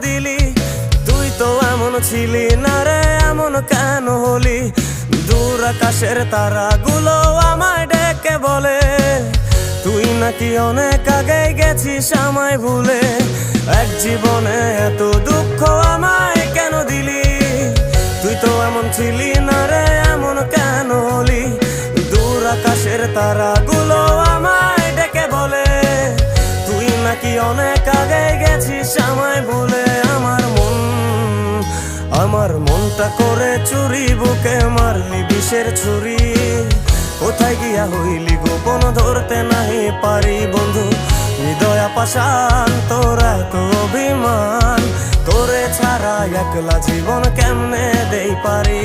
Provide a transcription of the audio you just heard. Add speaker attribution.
Speaker 1: দিলি? তুই তো এমন ছিলি না রে, এমন কেন হলি? দূর আকাশের তারাগুলো আমায় ডেকে বলে তুই নাকি অনেক আগে গেছিস আমায় ভুলে। এক জীবনে এত দুঃখ আমায় কেন দিলি? তুই তো এমন ছিলি না রে, এমন কেন হলি? দূর আকাশের তারাগুলো আমায় ডেকে বলে তুই নাকি অনেক আগে গেছিস আমায় ভুলে। আমার মনটা করে চুরি, বুকে মারলি বিষের ছুরি। কোথায় গিয়া হইলি গোপন ধরতে নাহি পারি বন্ধু। হৃদয় পাষাণ তোর এত অভিমান, তোরে ছাড়া একলা জীবন কেমনে দেই পারি?